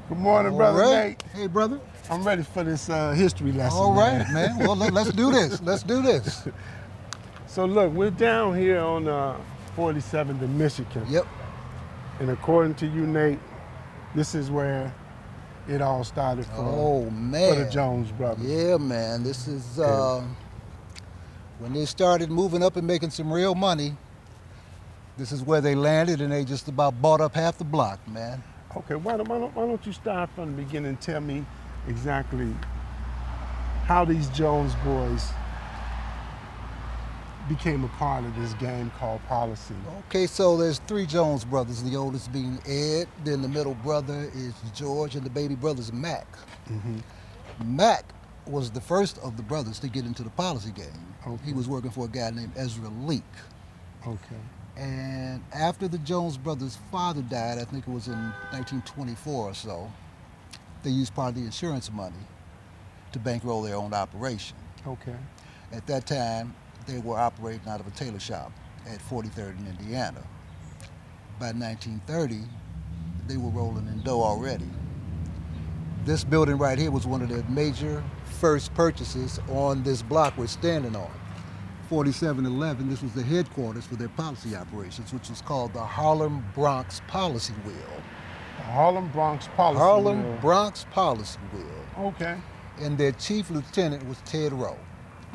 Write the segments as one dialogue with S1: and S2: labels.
S1: Good morning,
S2: All
S1: Brother
S2: right.
S1: Nate.
S2: Hey, brother.
S1: I'm ready for this history lesson.
S2: All right, man. Well, let's do this. Let's do this.
S1: So look, we're down here on 47th in Michigan.
S2: Yep.
S1: And according to you, Nate, this is where it all started
S2: Oh,
S1: for
S2: man.
S1: the Jones brothers.
S2: Yeah, man. This is when they started moving up and making some real money. This is where they landed, and they just about bought up half the block, man.
S1: Okay, why don't you start from the beginning and tell me exactly how these Jones boys became a part of this game called policy.
S2: Okay, so there's three Jones brothers, the oldest being Ed, then the middle brother is George, and the baby brother's Mac. Mac was the first of the brothers to get into the policy game.
S1: Okay.
S2: He was working for a guy named Ezra Leak.
S1: Okay.
S2: And after the Jones brothers' father died, I think it was in 1924 or so, they used part of the insurance money to bankroll their own operation.
S1: Okay.
S2: At that time, they were operating out of a tailor shop at 43rd in Indiana. By 1930, they were rolling in dough already. This building right here was one of their major first purchases on this block we're standing on. 4711, this was the headquarters for their policy operations, which was called the Harlem Bronx Policy Wheel.
S1: The Harlem Bronx Policy
S2: Harlem
S1: Wheel.
S2: Bronx Policy Wheel.
S1: Okay.
S2: And their chief lieutenant was Ted Rowe.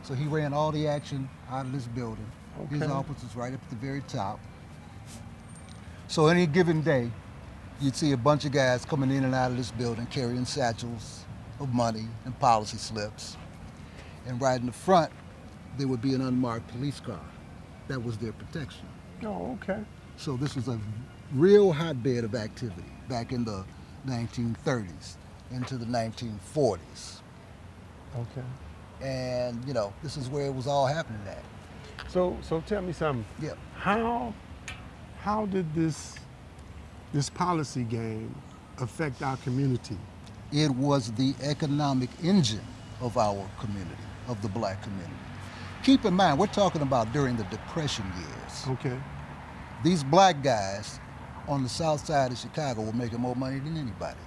S2: So he ran all the action out of this building.
S1: Okay.
S2: His office was right up at the very top. So any given day, you'd see a bunch of guys coming in and out of this building carrying satchels of money and policy slips. And right in the front, there would be an unmarked police car. That was their protection.
S1: Oh, okay.
S2: So this was a real hotbed of activity back in the 1930s into the 1940s.
S1: Okay.
S2: And, you know, this is where it was all happening at.
S1: So tell me something.
S2: Yep.
S1: How did this policy game affect our community?
S2: It was the economic engine of our community, of the black community. Keep in mind, we're talking about during the Depression years.
S1: Okay.
S2: These black guys on the south side of Chicago were making more money than anybody.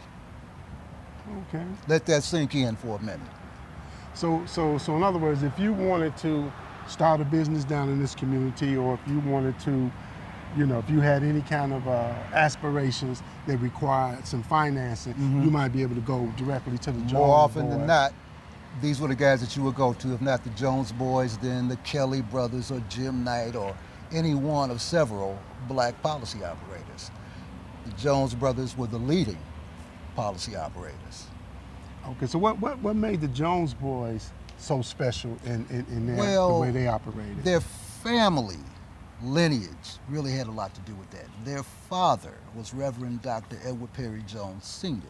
S1: Okay.
S2: Let that sink in for a minute.
S1: So in other words, if you wanted to start a business down in this community, or if you wanted to, you know, if you had any kind of aspirations that required some financing, you might be able to go directly to the Jones
S2: More often
S1: boys.
S2: than not, these were the guys that you would go to. If not the Jones boys, then the Kelly brothers or Jim Knight or any one of several black policy operators. The Jones brothers were the leading policy operators.
S1: Okay, so what made the Jones boys so special in their,
S2: Well,
S1: the way they operated?
S2: Their family lineage really had a lot to do with that. Their father was Reverend Dr. Edward Perry Jones Sr.,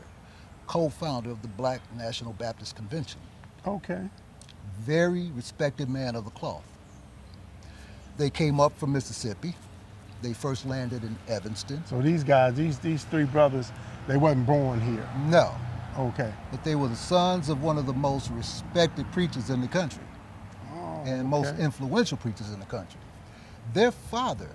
S2: co-founder of the Black National Baptist Convention.
S1: Okay.
S2: Very respected man of the cloth. They came up from Mississippi. They first landed in Evanston.
S1: So these guys, these three brothers, they wasn't born here.
S2: No,
S1: Okay.
S2: but they were the sons of one of the most respected preachers in the country
S1: Oh,
S2: and most
S1: okay.
S2: influential preachers in the country. Their father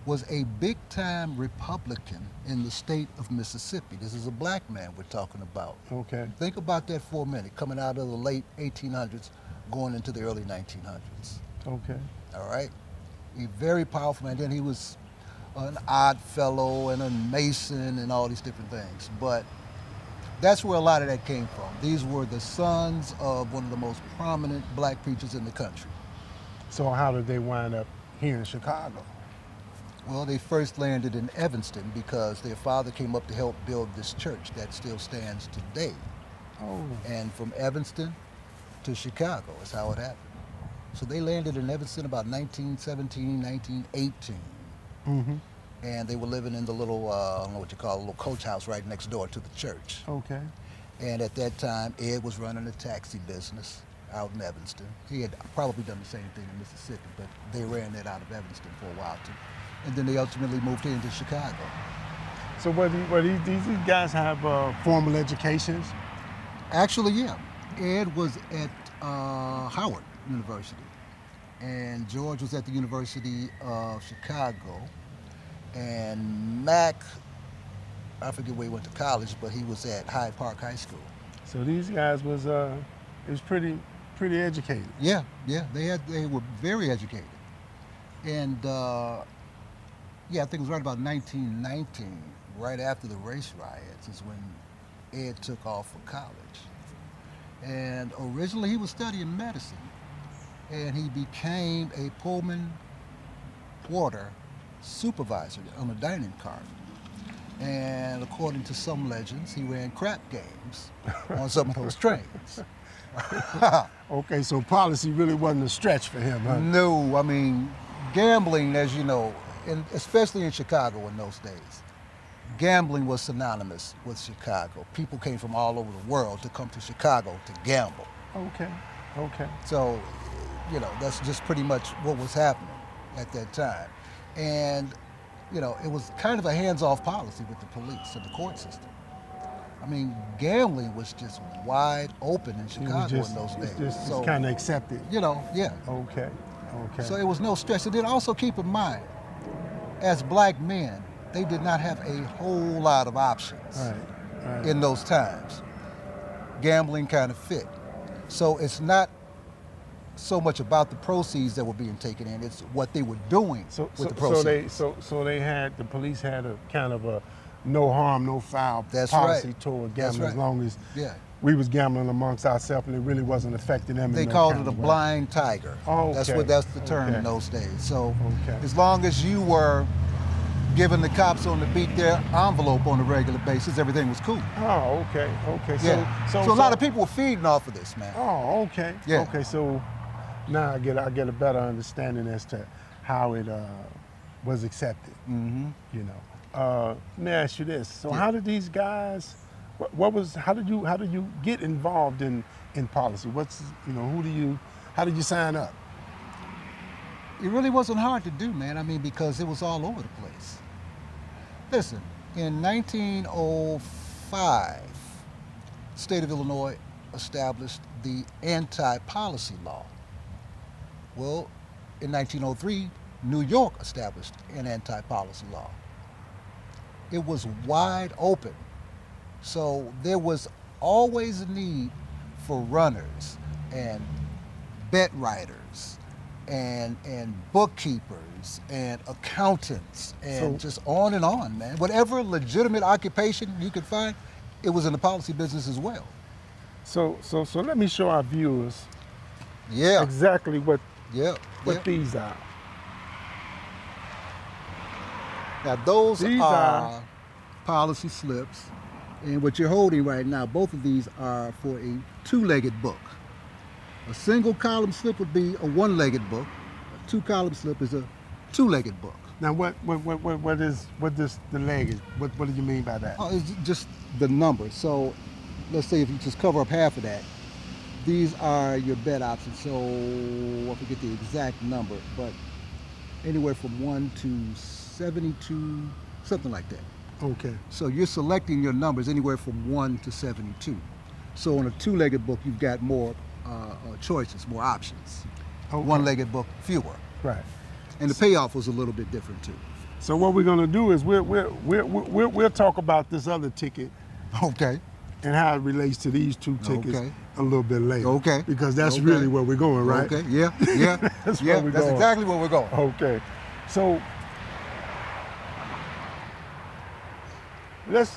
S2: was a big-time Republican in the state of Mississippi. This is a black man we're talking about.
S1: Okay.
S2: Think about that for a minute, coming out of the late 1800s, going into the early 1900s.
S1: Okay.
S2: All right? A very powerful man. Then he was an odd fellow and a Mason and all these different things. But that's where a lot of that came from. These were the sons of one of the most prominent black preachers in the country.
S1: So how did they wind up here in Chicago?
S2: Well, they first landed in Evanston because their father came up to help build this church that still stands today.
S1: Oh.
S2: And from Evanston to Chicago is how it happened. So they landed in Evanston about 1917, 1918.
S1: Mm-hmm.
S2: And they were living in the little, I don't know what you call it, a little coach house right next door to the church.
S1: Okay.
S2: And at that time, Ed was running a taxi business out in Evanston. He had probably done the same thing in Mississippi, but they ran that out of Evanston for a while too. And then they ultimately moved here into Chicago.
S1: So these guys have formal educations?
S2: Actually, yeah. Ed was at Howard University, and George was at the University of Chicago, and Mac, I forget where he went to college, but he was at Hyde Park High School.
S1: So these guys was pretty educated.
S2: Yeah, they were very educated, and yeah, I think it was right about 1919, right after the race riots, is when Ed took off for college. And originally he was studying medicine, and he became a Pullman porter supervisor on a dining car. And according to some legends, he ran crap games on some of those trains.
S1: Okay, so policy really wasn't a stretch for him, huh?
S2: No, I mean, gambling, as you know, especially in Chicago in those days, gambling was synonymous with Chicago. People came from all over the world to come to Chicago to gamble.
S1: Okay.
S2: So, you know, that's just pretty much what was happening at that time. And, you know, it was kind of a hands-off policy with the police and the court system. I mean, gambling was just wide open in Chicago in those days.
S1: It's just kind of accepted.
S2: You know, yeah.
S1: Okay.
S2: So it was no stress. And then also keep in mind, as black men, they did not have a whole lot of options
S1: Right.
S2: in those times. Gambling kind of fit. So it's not so much about the proceeds that were being taken in, it's what they were doing with the proceeds.
S1: So the police had a kind of a no harm, no foul policy toward gambling, as long as we was gambling amongst ourselves and it really wasn't affecting them.
S2: They called it a blind tiger.
S1: Oh, okay.
S2: That's the term in those days. So as long as you were giving the cops on the beat their envelope on a regular basis, everything was cool.
S1: Oh, okay.
S2: Yeah. So a lot of people were feeding off of this, man.
S1: Oh, okay.
S2: Yeah.
S1: Okay, so now I get a better understanding as to how it was accepted.
S2: Mm-hmm.
S1: You know. Let me ask you this. So how did these guys? How did you get involved in policy? How did you sign up?
S2: It really wasn't hard to do, man. I mean, because it was all over the place. Listen, in 1905, the state of Illinois established the anti-policy law. Well, in 1903, New York established an anti-policy law. It was wide open. So there was always a need for runners and bet writers and bookkeepers and accountants and just on, man. Whatever legitimate occupation you could find, it was in the policy business as well.
S1: So let me show our viewers
S2: Yeah.
S1: exactly what
S2: Yeah.
S1: these are.
S2: Now those
S1: These
S2: are policy slips, and what you're holding right now, both of these are for a two-legged book. A single column slip would be a one-legged book. A two-column slip is a two-legged book.
S1: Now what is the leg? What do you mean by that?
S2: Oh, it's just the number. So let's say if you just cover up half of that, these are your bet options. So I forget the exact number, but anywhere from 1 to 72, something like that.
S1: Okay.
S2: So you're selecting your numbers anywhere from 1 to 72. So on a two-legged book, you've got more choices, more options.
S1: Okay.
S2: One-legged book, fewer.
S1: Right.
S2: And the payoff was a little bit different too.
S1: So what we're gonna do is we'll talk about this other ticket.
S2: Okay.
S1: And how it relates to these two tickets a little bit later.
S2: Okay.
S1: Because that's really where we're going, right?
S2: Okay. Yeah.
S1: That's
S2: exactly where we're going.
S1: Okay. So let's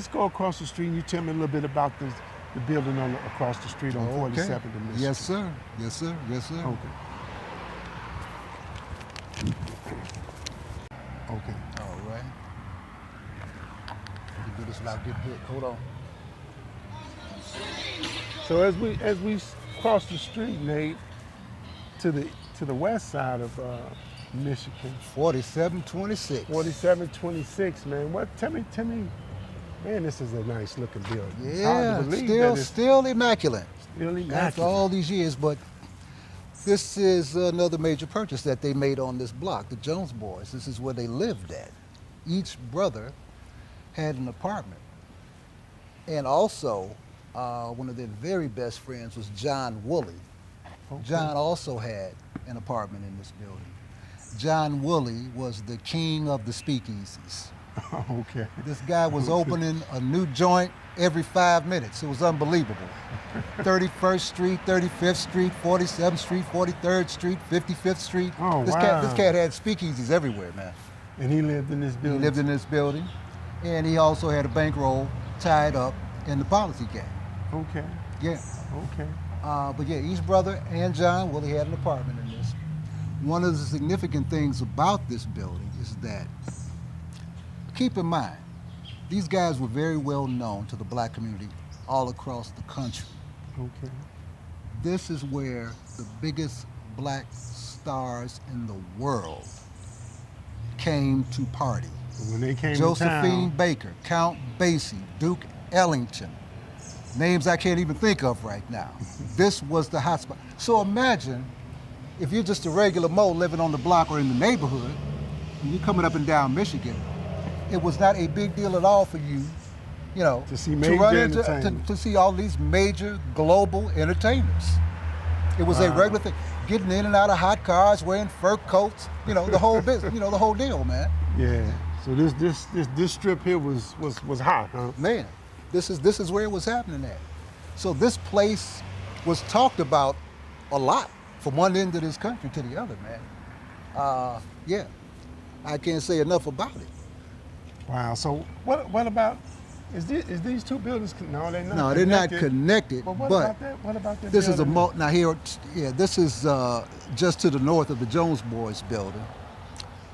S1: go across the street and you tell me a little bit about the building across the street on 47th and Michigan.
S2: Yes, sir.
S1: Okay. Okay.
S2: All right. You can do this without getting hit. Hold on.
S1: So as we cross the street, Nate, to the west side of Michigan.
S2: 4726.
S1: 4726, man. Tell me, man, this is a nice looking building. It's hard
S2: Yeah,
S1: to believe
S2: still immaculate.
S1: Still immaculate.
S2: After all these years, but this is another major purchase that they made on this block, the Jones boys. This is where they lived at. Each brother had an apartment. And also, one of their very best friends was John Woolley.
S1: Okay.
S2: John also had an apartment in this building. John Woolley was the king of the speakeasies.
S1: Okay.
S2: This guy was opening a new joint every 5 minutes. It was unbelievable. 31st Street, 35th Street, 47th Street, 43rd Street, 55th Street.
S1: Oh,
S2: this
S1: wow.
S2: cat had speakeasies everywhere, man.
S1: And he lived in this
S2: He
S1: building?
S2: lived in this building, and he also had a bankroll tied up in the policy game.
S1: Okay.
S2: Yeah.
S1: Okay.
S2: But yeah, each brother and John, well, he had an apartment in this. One of the significant things about this building is that, keep in mind, these guys were very well known to the black community all across the country.
S1: Okay.
S2: This is where the biggest black stars in the world came to party.
S1: When they came
S2: Josephine
S1: to town,
S2: Baker, Count Basie, Duke Ellington, names I can't even think of right now. This was the hot spot. So imagine if you're just a regular Mo living on the block or in the neighborhood, and you're coming up and down Michigan, it was not a big deal at all for you, you know,
S1: to see major
S2: run into,
S1: entertainment.
S2: to see all these major global entertainers. It was a regular thing. Getting in and out of hot cars, wearing fur coats, you know, the whole business, you know, the whole deal, man.
S1: Yeah. So this strip here was hot, huh?
S2: Man, this is where it was happening at. So this place was talked about a lot from one end of this country to the other, man. Yeah, I can't say enough about it.
S1: Wow. So what about is these two buildings? No, they're not.
S2: No, they're not connected.
S1: But what
S2: but
S1: about that? What about that?
S2: this is a
S1: building?
S2: now here. Yeah, this is just to the north of the Jones Boys building.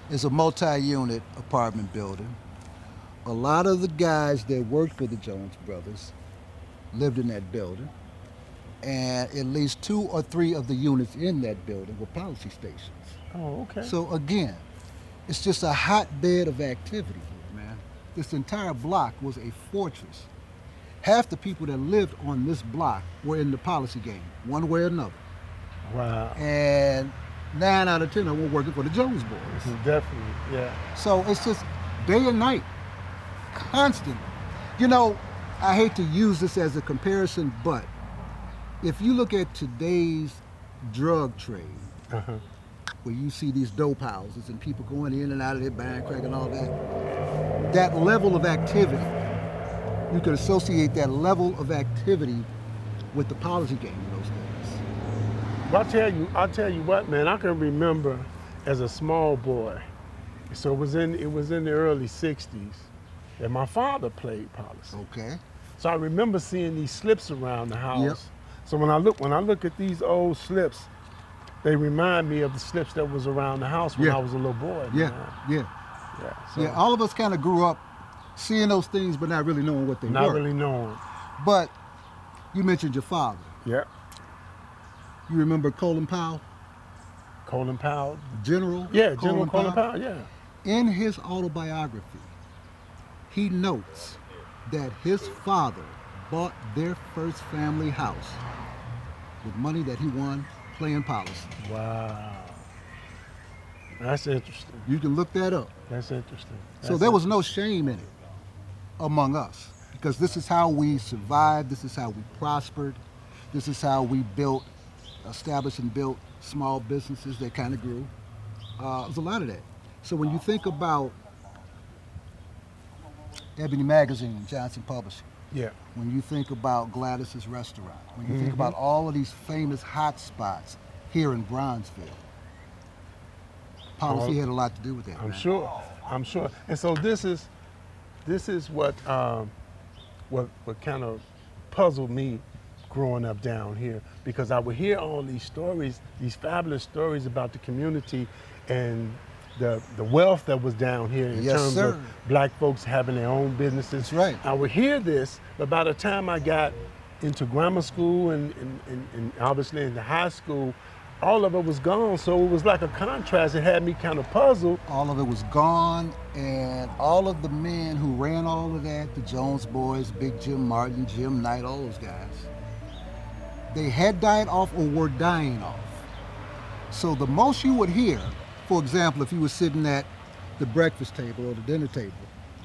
S2: It's a multi-unit apartment building. A lot of the guys that worked for the Jones brothers lived in that building, and at least 2 or 3 of the units in that building were policy stations.
S1: Oh, okay.
S2: So again, it's just a hotbed of activity here, man. This entire block was a fortress. Half the people that lived on this block were in the policy game, one way or another.
S1: Wow.
S2: And 9 out of 10 of them were working for the Jones
S1: This
S2: Boys.
S1: is definitely, yeah.
S2: So it's just day and night, constant. You know, I hate to use this as a comparison, but if you look at today's drug trade,
S1: Uh-huh.
S2: where you see these dope houses and people going in and out of there buying crack and all that level of activity, you could associate that level of activity with the policy game in those days.
S1: Well, I'll tell you what, man. I can remember as a small boy. So it was in the early '60s, and my father played policy.
S2: Okay.
S1: So I remember seeing these slips around the house.
S2: Yep.
S1: So when I look at these old slips, they remind me of the slips that was around the house when
S2: Yeah.
S1: I was a little boy.
S2: Yeah,
S1: man.
S2: yeah.
S1: Yeah. So
S2: Yeah, all of us kind of grew up seeing those things but not really knowing what they
S1: not
S2: were.
S1: really knowing.
S2: But you mentioned your father.
S1: Yeah.
S2: You remember Colin Powell,
S1: Colin Powell.
S2: General?
S1: Yeah, General Colin Powell. Yeah.
S2: In his autobiography, he notes that his father bought their first family house with money that he won playing policy.
S1: Wow. That's interesting.
S2: You can look that up.
S1: That's interesting.
S2: So there was no shame in it among us, because this is how we survived, this is how we prospered, this is how we established and built small businesses that kind of grew. There's a lot of that. So when you think about Ebony Magazine, Johnson Publishing,
S1: Yeah.
S2: when you think about Gladys's Restaurant, when you think
S1: Mm-hmm.
S2: about all of these famous hot spots here in Bronzeville, policy had a lot to do with that.
S1: I'm
S2: man.
S1: sure. I'm sure. And so this is what kind of puzzled me growing up down here, because I would hear all these stories, these fabulous stories about the community and the wealth that was down here in
S2: Yes,
S1: terms
S2: sir.
S1: of black folks having their own businesses.
S2: That's right.
S1: I would hear this, but by the time I got into grammar school and obviously into high school, all of it was gone. So it was like a contrast. It had me kind of puzzled.
S2: All of it was gone, and all of the men who ran all of that, the Jones Boys, Big Jim Martin, Jim Knight, all those guys, they had died off or were dying off. So the most you would hear, for example, if you were sitting at the breakfast table or the dinner table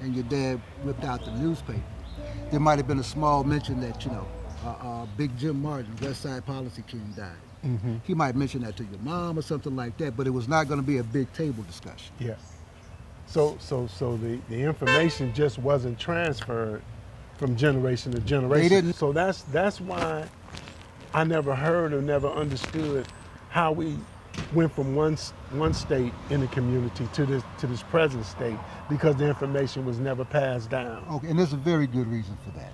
S2: and your dad whipped out the newspaper, there might have been a small mention that, Big Jim Martin, West Side Policy King, died.
S1: Mm-hmm.
S2: He might mention that to your mom or something like that, but it was not going to be a big table discussion.
S1: Yeah. So the information just wasn't transferred from generation to generation.
S2: They didn't.
S1: So that's why I never heard or never understood how we went from one state in the community to this present state, because the information was never passed down.
S2: Okay, and there's a very good reason for that.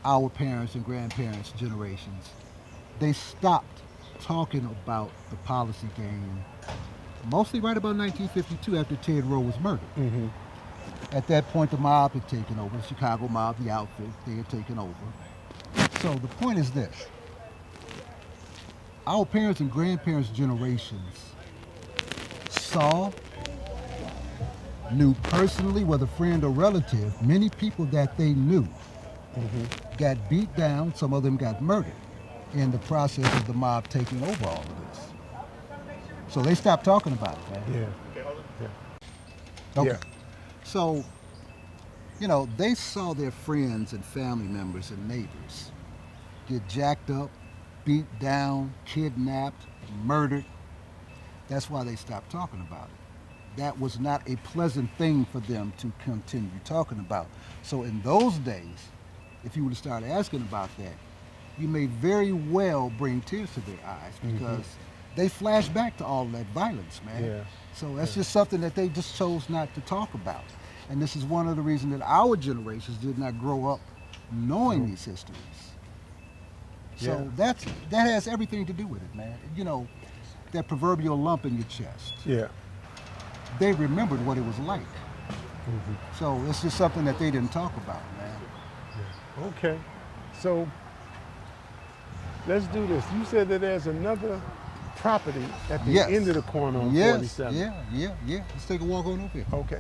S2: Our parents and grandparents' generations, they stopped talking about the policy game mostly right about 1952 after Ted Roe was murdered.
S1: Mm-hmm.
S2: At that point, the mob had taken over, the Chicago mob, the outfit, they had taken over. So the point is this. Our parents and grandparents' generations saw, knew personally, whether friend or relative, many people that they knew got beat down, some of them got murdered in the process of the mob taking over all of this. So they stopped talking about it, man.
S1: Yeah.
S2: Okay.
S1: Yeah.
S2: So, they saw their friends and family members and neighbors get jacked up, beat down, kidnapped, murdered. That's why they stopped talking about it. That was not a pleasant thing for them to continue talking about. So in those days, if you were to start asking about that, you may very well bring tears to their eyes, because they flash back to all that violence, man.
S1: Yeah.
S2: So that's just something that they just chose not to talk about. And this is one of the reasons that our generations did not grow up knowing these histories. So that has everything to do with it, man. That proverbial lump in your chest.
S1: Yeah.
S2: They remembered what it was like. So it's just something that they didn't talk about, man.
S1: Yeah. Okay. So let's do this. You said that there's another property at the end of the corner on 47.
S2: Yeah. Let's take a walk on over here.
S1: Okay.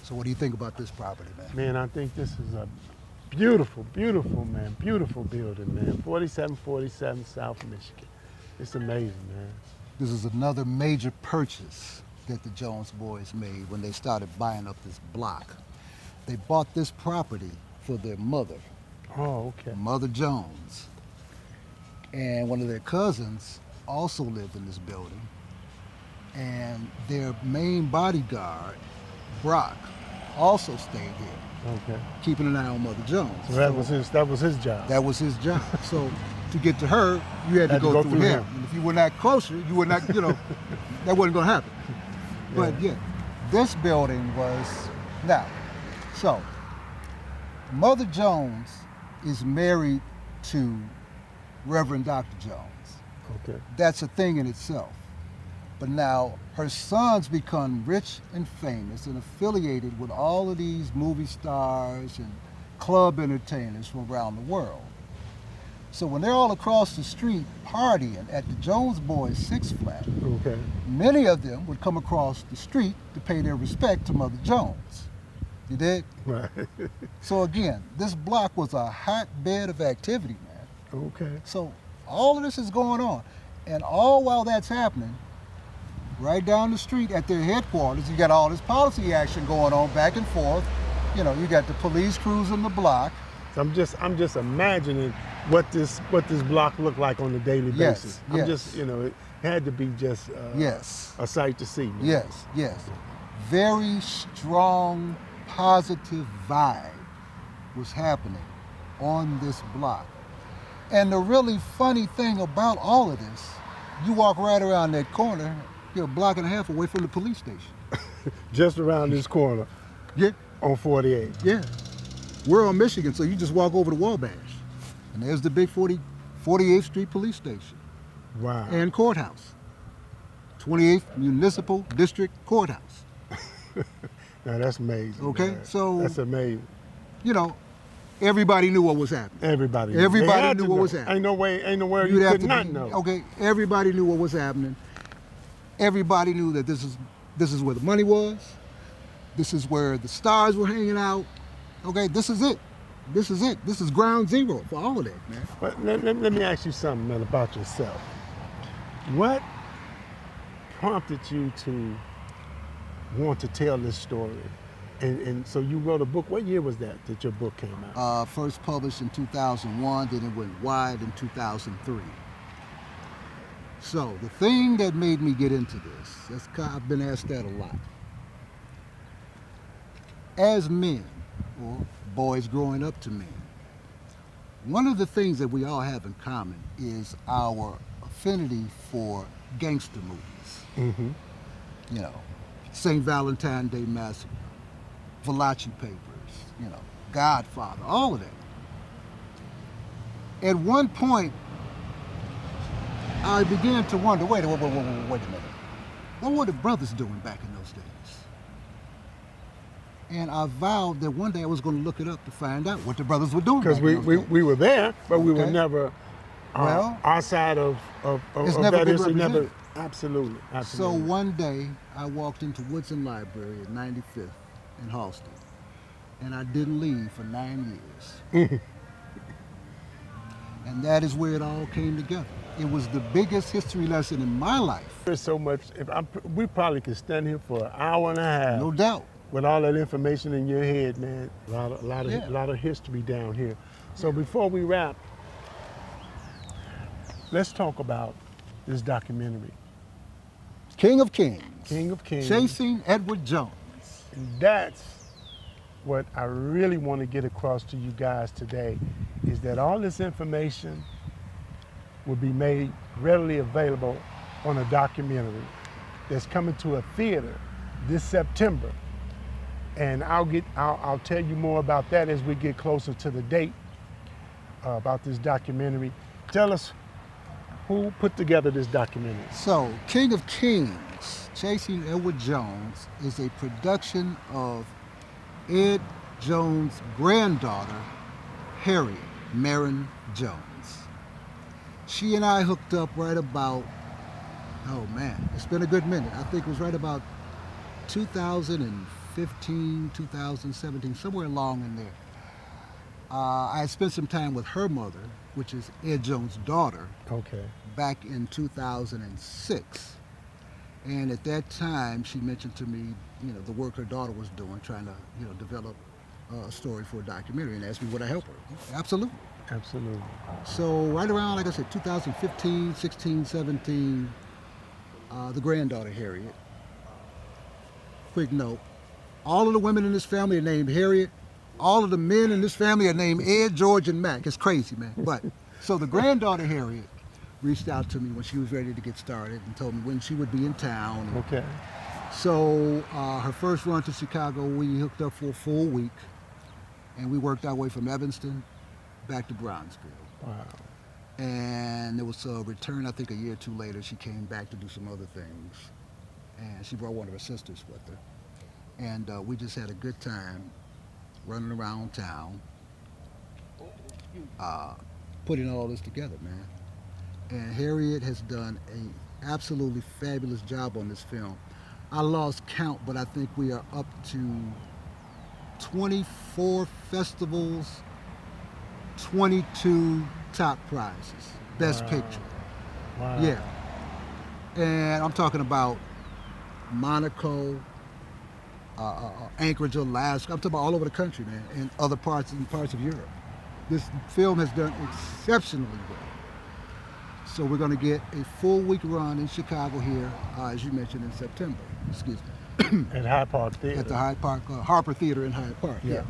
S2: So what do you think about this property, man?
S1: Man, I think this is a beautiful, beautiful building, man. 4747 South Michigan. It's amazing, man.
S2: This is another major purchase that the Jones boys made when they started buying up this block. They bought this property for their mother,
S1: Oh, okay.
S2: Mother Jones. And one of their cousins also lived in this building. And their main bodyguard, Brock, also stayed here,
S1: Okay.
S2: keeping an eye on Mother Jones.
S1: So that was his job.
S2: That was his job. So to get to her, you had to go through him. And if you were not closer, you were not, that wasn't going to happen. But this building was, so Mother Jones is married to Reverend Dr. Jones.
S1: Okay.
S2: That's a thing in itself. But now her sons become rich and famous and affiliated with all of these movie stars and club entertainers from around the world. So when they're all across the street partying at the Jones Boys Six Flag, many of them would come across the street to pay their respect to Mother Jones. You did?
S1: Right.
S2: So again, this block was a hotbed of activity, man.
S1: Okay.
S2: So all of this is going on. And all while that's happening, right down the street at their headquarters, you got all this policy action going on back and forth. You got the police cruising the block.
S1: So I'm just imagining what this block looked like on a daily basis. It had to be just a sight to see. Man.
S2: Yes. Very strong, positive vibe was happening on this block. And the really funny thing about all of this, you walk right around that corner, you're a block and a half away from the police station.
S1: Just around this corner.
S2: Yeah.
S1: On 48.
S2: Yeah. We're on Michigan, so you just walk over to Wabash. And there's the big 48th Street Police Station.
S1: Wow.
S2: And courthouse. 28th Municipal District Courthouse.
S1: Now that's amazing.
S2: Okay,
S1: man.
S2: so
S1: that's amazing.
S2: Everybody knew what was happening.
S1: Everybody
S2: knew what was happening.
S1: Ain't no way you could not know.
S2: Okay, everybody knew what was happening. Everybody knew that this is where the money was. This is where the stars were hanging out. Okay, this is it. This is it. This is ground zero for all of that, man.
S1: But let me ask you something, man, about yourself. What prompted you to want to tell this story? And so you wrote a book. What year was that your book came out?
S2: First published in 2001, then it went wide in 2003. So the thing that made me get into this, I've been asked that a lot. As men, or boys growing up to men, one of the things that we all have in common is our affinity for gangster movies.
S1: Mm-hmm.
S2: You know, St. Valentine's Day Massacre, Valachi Papers, you know, Godfather, all of that. At one point, I began to wonder, wait a minute. What were the brothers doing back in those days? And I vowed that one day I was going to look it up to find out what the brothers were doing.
S1: Because we were there, but we were never outside of
S2: it's
S1: of
S2: never
S1: that
S2: been
S1: history.
S2: represented.
S1: Absolutely.
S2: So one day I walked into Woodson Library at 95th in Halsted, and I didn't leave for 9 years. And that is where it all came together. It was the biggest history lesson in my life.
S1: There's so much. We probably could stand here for an hour and a half.
S2: No doubt.
S1: With all that information in your head, man. A
S2: Yeah.
S1: lot of history down here. So before we wrap, let's talk about this documentary.
S2: King of Kings.
S1: King of Kings.
S2: Chasing Edward Jones.
S1: And that's what I really want to get across to you guys today, is that all this information will be made readily available on a documentary that's coming to a theater this September. And I'll tell you more about that as we get closer to the date about this documentary. Tell us who put together this documentary.
S2: So, King of Kings, Chasing Edward Jones, is a production of Ed Jones' granddaughter, Harriet Marin Jones. She and I hooked up right about, oh man, it's been a good minute. I think it was right about 2015, 2017, somewhere along in there. I had spent some time with her mother, which is Ed Jones' daughter,
S1: Okay.
S2: back in 2006. And at that time, she mentioned to me, you know, the work her daughter was doing, trying to, you know, develop a story for a documentary, and asked me would I help her. Absolutely.
S1: Absolutely.
S2: So right around, like I said, 2015, 16, 17, the granddaughter, Harriet. Quick note, all of the women in this family are named Harriet. All of the men in this family are named Ed, George, and Mac. It's crazy, man. But, so the granddaughter, Harriet, reached out to me when she was ready to get started and told me when she would be in town.
S1: Okay.
S2: So her first run to Chicago, we hooked up for a full week, and we worked our way from Evanston back to Bronzeville.
S1: Wow.
S2: And there was a return, I think a year or two later, she came back to do some other things. And she brought one of her sisters with her. And we just had a good time running around town, putting all this together, man. And Harriet has done an absolutely fabulous job on this film. I lost count, but I think we are up to 24 festivals, 22 top prizes, best
S1: Wow.
S2: picture.
S1: Wow.
S2: Yeah. And I'm talking about Monaco, Anchorage, Alaska. I'm talking about all over the country, man, and other parts of Europe. This film has done exceptionally well. So we're going to get a full week run in Chicago here, as you mentioned, in September. Excuse me.
S1: At Hyde Park Theater.
S2: At the Hyde Park, Harper Theater in Hyde Park.
S1: Yeah.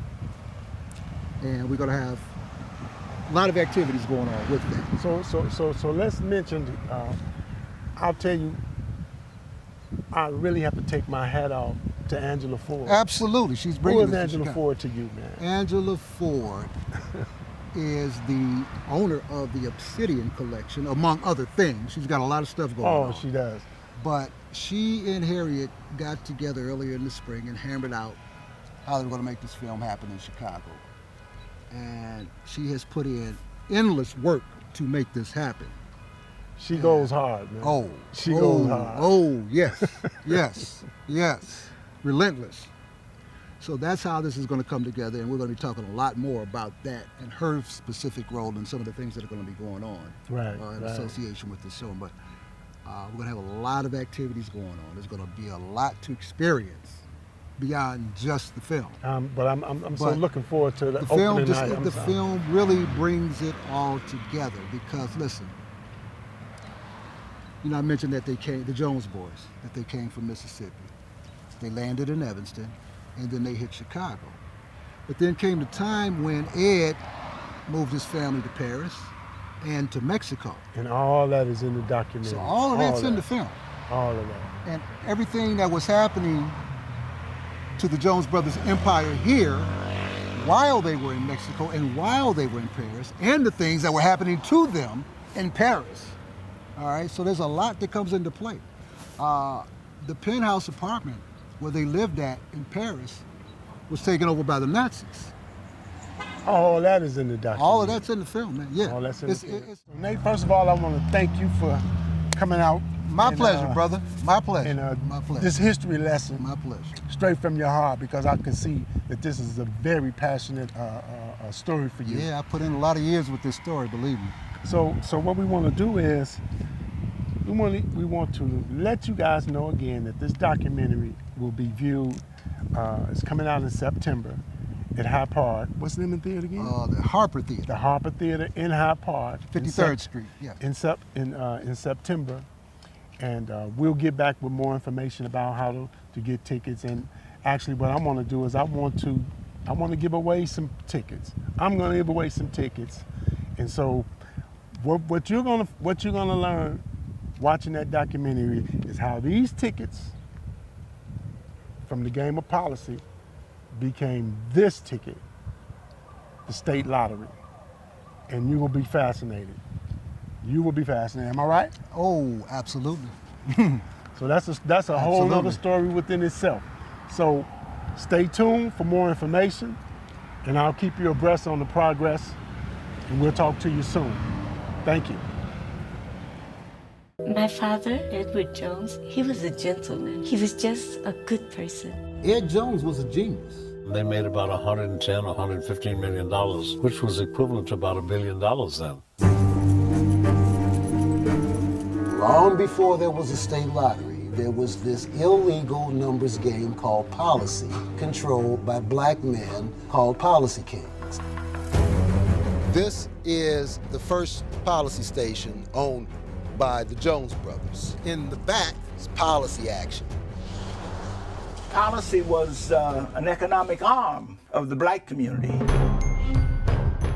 S2: And we're going to have a lot of activities going on with that.
S1: So let's mention. I'll tell you, I really have to take my hat off to Angela Ford.
S2: Absolutely, she's
S1: Who
S2: bringing
S1: is
S2: this to
S1: Angela
S2: Chicago.
S1: Ford to you, man?
S2: Angela Ford is the owner of the Obsidian Collection, among other things. She's got a lot of stuff going on.
S1: Oh, she does.
S2: But she and Harriet got together earlier in the spring and hammered out how they were going to make this film happen in Chicago. And she has put in endless work to make this happen.
S1: She goes hard, man. She goes hard.
S2: Oh, yes, yes, yes. Relentless. So that's how this is going to come together, and we're going to be talking a lot more about that and her specific role and some of the things that are going to be going on in association with this show. But we're going to have a lot of activities going on. There's going to be a lot to experience beyond just the film.
S1: But I'm so looking forward to the
S2: film.
S1: opening night.
S2: The film really brings it all together because, listen, you know, I mentioned that they came, the Jones boys, that they came from Mississippi. They landed in Evanston, and then they hit Chicago. But then came the time when Ed moved his family to Paris and to Mexico.
S1: And all that is in the documentary.
S2: So all of that's in the film.
S1: All of that.
S2: And everything that was happening to the Jones brothers' empire here while they were in Mexico and while they were in Paris, and the things that were happening to them in Paris. All right, so there's a lot that comes into play. The penthouse apartment where they lived at in Paris was taken over by the Nazis.
S1: All that is in the documentary.
S2: All of that's in the film, man. Yeah.
S1: All that's in the film. Nate, first of all, I want to thank you for coming out.
S2: My pleasure, brother. My pleasure.
S1: And
S2: my pleasure.
S1: This history lesson.
S2: My pleasure.
S1: Straight from your heart, because I can see that this is a very passionate story for you.
S2: Yeah, I put in a lot of years with this story, believe me.
S1: So what we want to do is, we want to let you guys know again that this documentary will be viewed. It's coming out in September at Hyde Park. What's the name of the theater again?
S2: The Harper Theater.
S1: The Harper Theater in Hyde Park.
S2: 53rd Street, yeah.
S1: In September. And we'll get back with more information about how to get tickets. And actually what I want to do is I want to give away some tickets. I'm going to give away some tickets. And so what you're going to learn watching that documentary is how these tickets from the game of policy became this ticket, the state lottery. And you will be fascinated. You will be fascinated. Am I right?
S2: Oh, absolutely.
S1: So that's a whole other story within itself. So stay tuned for more information, and I'll keep you abreast on the progress, and we'll talk to you soon. Thank you.
S3: My father, Edward Jones, he was a gentleman. He was just a good person.
S2: Ed Jones was a genius.
S4: They made about $110, $115 million, which was equivalent to about $1 billion then.
S5: Long before there was a state lottery, there was this illegal numbers game called policy, controlled by black men called policy kings.
S6: This is the first policy station owned by the Jones brothers. In the back is policy action.
S7: Policy was an economic arm of the black community.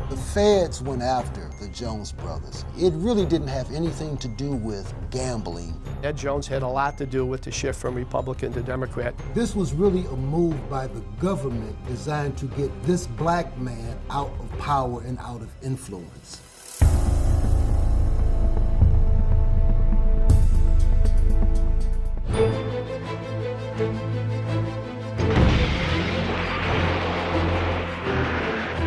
S5: The feds went after the Jones brothers. It really didn't have anything to do with gambling.
S8: Ed Jones had a lot to do with the shift from Republican to Democrat.
S5: This was really a move by the government designed to get this black man out of power and out of influence.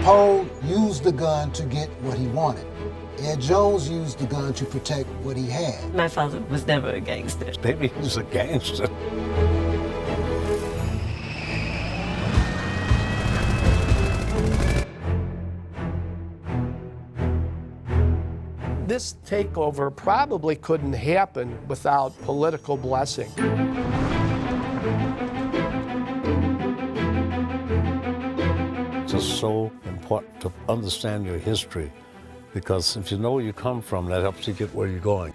S5: Poe used the gun to get what he wanted. Ed Jones used the gun to protect what he had.
S3: My father was never a gangster.
S4: Maybe he was a gangster.
S8: This takeover probably couldn't happen without political blessing.
S4: It's so important to understand your history, because if you know where you come from, that helps you get where you're going.